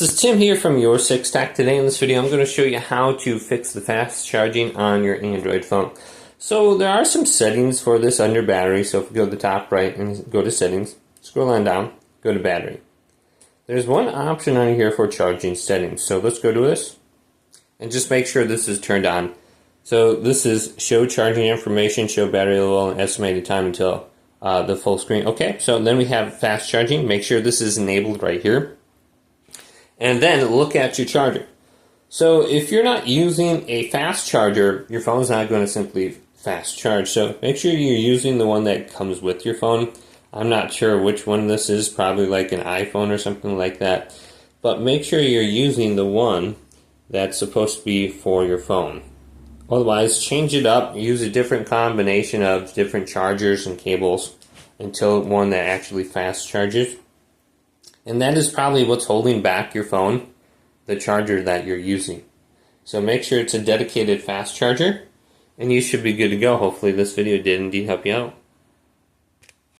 this is Tim here from Your Six Tech. Today in this video I'm going to show you how to fix the fast charging on your Android phone. So there are some settings for this under battery. So if you go to the top right and go to settings, scroll on down, go to battery. There's one option on here for charging settings. So let's go to this and just make sure this is turned on. So this is show charging information, show battery level, and estimated time until the full screen. Okay, so then we have fast charging. Make sure this is enabled right here. And then look at your charger. So if you're not using a fast charger, your phone's not going to simply fast charge. So make sure you're using the one that comes with your phone. I'm not sure which one this is, probably like an iPhone or something like that. But make sure you're using the one that's supposed to be for your phone. Otherwise, change it up, use a different combination of different chargers and cables until one that actually fast charges. And that is probably what's holding back your phone, the charger that you're using. So make sure it's a dedicated fast charger, and you should be good to go. Hopefully this video did indeed help you out.